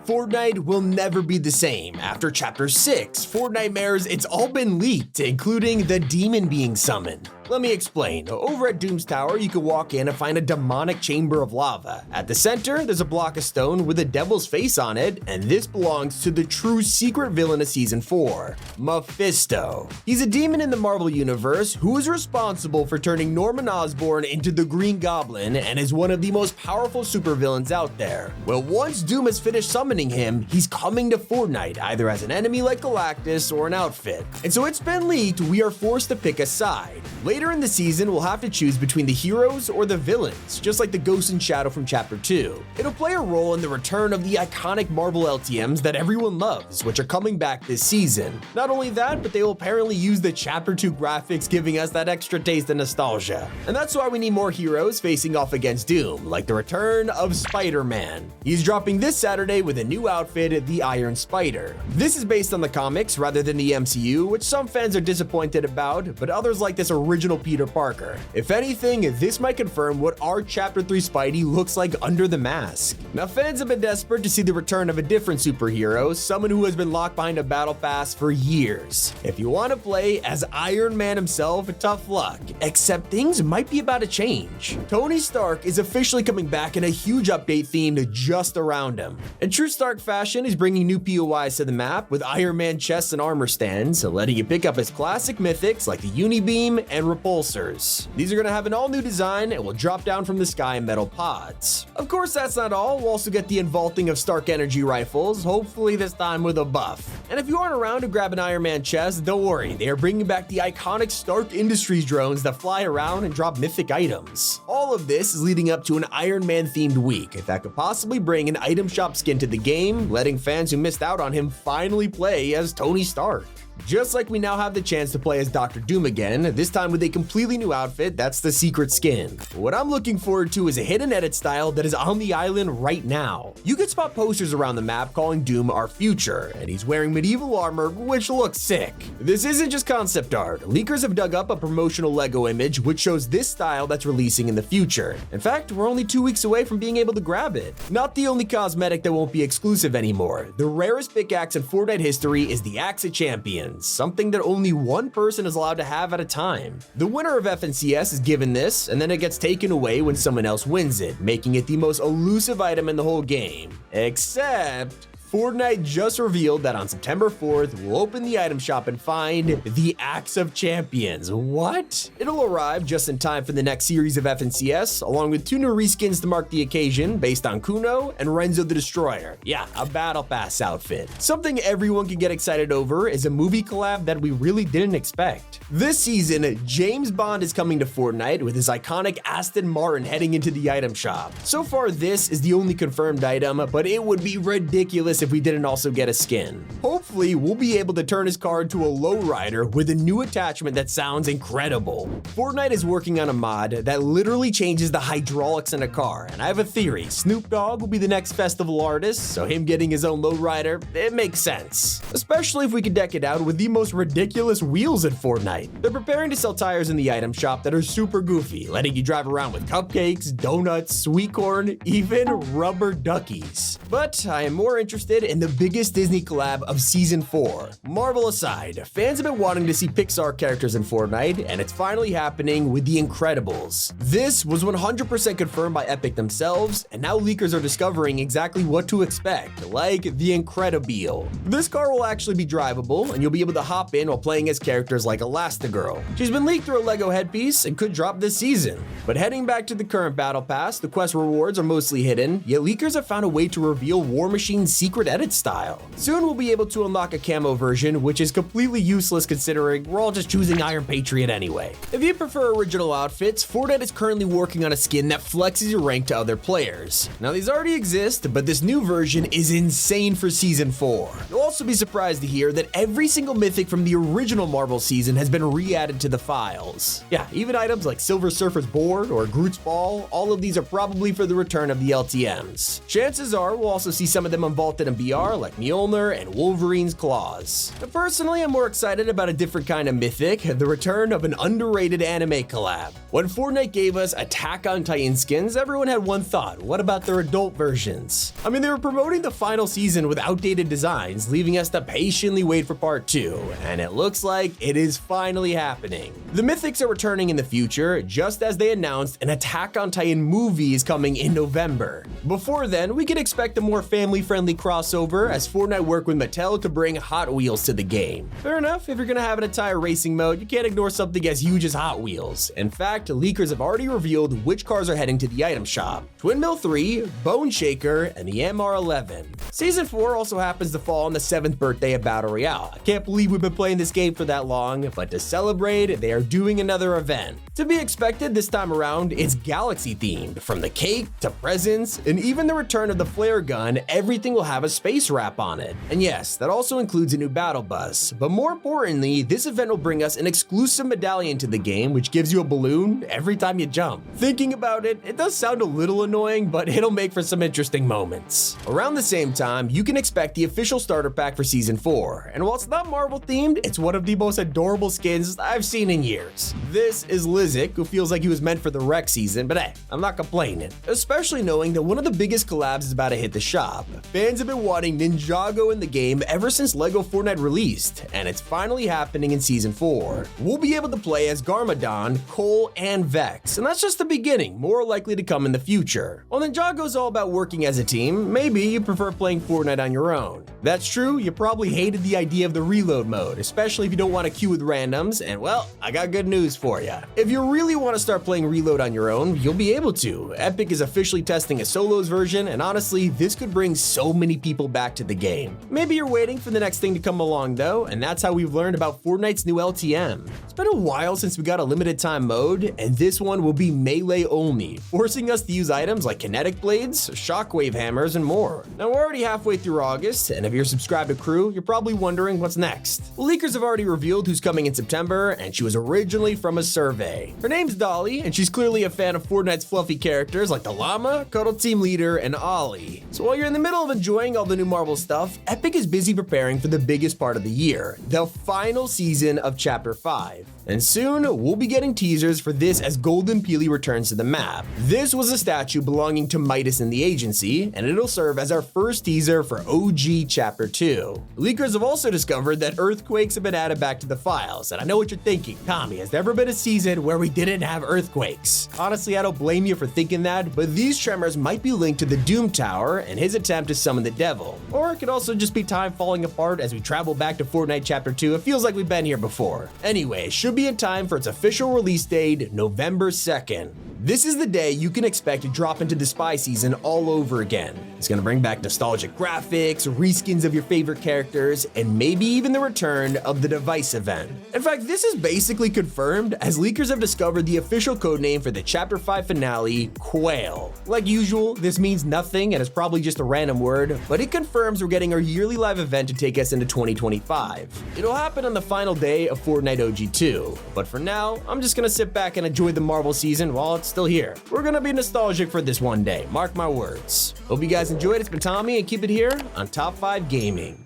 Fortnite will never be the same. After Chapter 6, Fortnitemares, it's all been leaked, including the demon being summoned. Let me explain. Over at Doom's Tower, you can walk in and find a demonic chamber of lava. At the center, there's a block of stone with a devil's face on it, and this belongs to the true secret villain of Season 4, Mephisto. He's a demon in the Marvel Universe who is responsible for turning Norman Osborn into the Green Goblin and is one of the most powerful supervillains out there. Well, once Doom has finished summoning him, he's coming to Fortnite, either as an enemy like Galactus or an outfit. And so it's been leaked, we are forced to pick a side. Later in the season, we'll have to choose between the heroes or the villains, just like the Ghost and Shadow from Chapter 2. It'll play a role in the return of the iconic Marvel LTMs that everyone loves, which are coming back this season. Not only that, but they will apparently use the Chapter 2 graphics, giving us that extra taste of nostalgia. And that's why we need more heroes facing off against Doom, like the return of Spider-Man. He's dropping this Saturday with a new outfit, the Iron Spider. This is based on the comics rather than the MCU, which some fans are disappointed about, but others like this original Peter Parker. If anything, this might confirm what our Chapter 3 Spidey looks like under the mask. Now, fans have been desperate to see the return of a different superhero, someone who has been locked behind a battle pass for years. If you want to play as Iron Man himself, tough luck, except things might be about to change. Tony Stark is officially coming back in a huge update themed just around him. In true Stark fashion, he's bringing new POIs to the map with Iron Man chests and armor stands, letting you pick up his classic mythics like the Unibeam and repulsors. These are going to have an all-new design and will drop down from the sky in metal pods. Of course, that's not all. We'll also get the invaulting of Stark energy rifles, hopefully this time with a buff. And if you aren't around to grab an Iron Man chest, don't worry, they are bringing back the iconic Stark Industries drones that fly around and drop mythic items. All of this is leading up to an Iron Man themed week that could possibly bring an item shop skin to the game, letting fans who missed out on him finally play as Tony Stark. Just like we now have the chance to play as Dr. Doom again, this time with a completely new outfit that's the secret skin. What I'm looking forward to is a hidden edit style that is on the island right now. You can spot posters around the map calling Doom our future, and he's wearing medieval armor, which looks sick. This isn't just concept art. Leakers have dug up a promotional Lego image which shows this style that's releasing in the future. In fact, we're only 2 weeks away from being able to grab it. Not the only cosmetic that won't be exclusive anymore. The rarest pickaxe in Fortnite history is the Axe of Champions, something that only one person is allowed to have at a time. The winner of FNCS is given this, and then it gets taken away when someone else wins it, making it the most elusive item in the whole game. Except Fortnite just revealed that on September 4th, we'll open the item shop and find the Axe of Champions. What? It'll arrive just in time for the next series of FNCS, along with 2 new reskins to mark the occasion based on Kuno and Renzo the Destroyer. Yeah, a Battle Pass outfit. Something everyone can get excited over is a movie collab that we really didn't expect. This season, James Bond is coming to Fortnite with his iconic Aston Martin heading into the item shop. So far, this is the only confirmed item, but it would be ridiculous if we didn't also get a skin. Hopefully, we'll be able to turn his car into a lowrider with a new attachment that sounds incredible. Fortnite is working on a mod that literally changes the hydraulics in a car, and I have a theory. Snoop Dogg will be the next festival artist, so him getting his own lowrider, it makes sense. Especially if we could deck it out with the most ridiculous wheels in Fortnite. They're preparing to sell tires in the item shop that are super goofy, letting you drive around with cupcakes, donuts, sweet corn, even rubber duckies. But I am more interested in the biggest Disney collab of Season 4. Marvel aside, fans have been wanting to see Pixar characters in Fortnite, and it's finally happening with The Incredibles. This was 100% confirmed by Epic themselves, and now leakers are discovering exactly what to expect, like the Incredibile. This car will actually be drivable, and you'll be able to hop in while playing as characters like Elastigirl. She's been leaked through a Lego headpiece and could drop this season. But heading back to the current Battle Pass, the quest rewards are mostly hidden, yet leakers have found a way to reveal War Machine's secret edit style. Soon we'll be able to unlock a camo version, which is completely useless considering we're all just choosing Iron Patriot anyway. If you prefer original outfits, Fortnite is currently working on a skin that flexes your rank to other players. Now these already exist, but this new version is insane for Season 4. You'll also be surprised to hear that every single mythic from the original Marvel season has been re-added to the files. Yeah, even items like Silver Surfer's board or Groot's ball, all of these are probably for the return of the LTMs. Chances are we'll also see some of them unvaulted in BR like Mjolnir and Wolverine's claws. But personally, I'm more excited about a different kind of mythic, the return of an underrated anime collab. When Fortnite gave us Attack on Titan skins, everyone had one thought: what about their adult versions? I mean, they were promoting the final season with outdated designs, leaving us to patiently wait for part 2, and it looks like it is finally happening. The mythics are returning in the future, just as they announced an Attack on Titan movie is coming in November. Before then, we can expect a more family-friendly crossover as Fortnite worked with Mattel to bring Hot Wheels to the game. Fair enough, if you're gonna have an entire racing mode, you can't ignore something as huge as Hot Wheels. In fact, leakers have already revealed which cars are heading to the item shop: Twin Mill 3, Bone Shaker, and the MR11. Season 4 also happens to fall on the 7th birthday of Battle Royale. I can't believe we've been playing this game for that long, but to celebrate, they are doing another event. To be expected this time around, it's galaxy themed. From the cake to presents, and even the return of the flare gun, everything will have a space wrap on it. And yes, that also includes a new battle bus. But more importantly, this event will bring us an exclusive medallion to the game, which gives you a balloon every time you jump. Thinking about it, it does sound a little annoying, but it'll make for some interesting moments. Around the same time, you can expect the official starter pack for Season 4, and while it's not Marvel themed, it's one of the most adorable skins I've seen in years. This is Mythic, who feels like he was meant for the rec season, but hey, I'm not complaining. Especially knowing that one of the biggest collabs is about to hit the shop. Fans have been wanting Ninjago in the game ever since LEGO Fortnite released, and it's finally happening in Season 4. We'll be able to play as Garmadon, Cole, and Vex, and that's just the beginning, more likely to come in the future. While Ninjago's all about working as a team, maybe you prefer playing Fortnite on your own. That's true, you probably hated the idea of the reload mode, especially if you don't want to queue with randoms, and well, I got good news for you. If you really want to start playing reload on your own, you'll be able to. Epic is officially testing a solos version, and honestly, this could bring so many people back to the game. Maybe you're waiting for the next thing to come along though, and that's how we've learned about Fortnite's new LTM. It's been a while since we got a limited time mode, and this one will be melee only, forcing us to use items like kinetic blades, shockwave hammers, and more. Now we're already halfway through August, and if you're subscribed to Crew, you're probably wondering what's next. The leakers have already revealed who's coming in September, and she was originally from a survey. Her name's Dolly, and she's clearly a fan of Fortnite's fluffy characters like the Llama, Cuddle Team Leader, and Ollie. So while you're in the middle of enjoying all the new Marvel stuff, Epic is busy preparing for the biggest part of the year, the final season of Chapter 5. And soon, we'll be getting teasers for this as Golden Peely returns to the map. This was a statue belonging to Midas and the Agency, and it'll serve as our first teaser for OG Chapter 2. Leakers have also discovered that earthquakes have been added back to the files, and I know what you're thinking, Tommy, has there ever been a season where we didn't have earthquakes? Honestly, I don't blame you for thinking that, but these tremors might be linked to the Doom Tower and his attempt to summon the devil. Or it could also just be time falling apart as we travel back to Fortnite Chapter 2. It feels like we've been here before. Anyway, should be in time for its official release date, November 2nd. This is the day you can expect to drop into the spy season all over again. It's gonna bring back nostalgic graphics, reskins of your favorite characters, and maybe even the return of the device event. In fact, this is basically confirmed as leakers have discovered the official codename for the Chapter 5 finale, Quail. Like usual, this means nothing and is probably just a random word, but it confirms we're getting our yearly live event to take us into 2025. It'll happen on the final day of Fortnite OG2, but for now, I'm just gonna sit back and enjoy the Marvel season while it's still here. We're gonna be nostalgic for this one day, mark my words. Hope you guys enjoyed. It's been Tommy, and keep it here on Top 5 Gaming.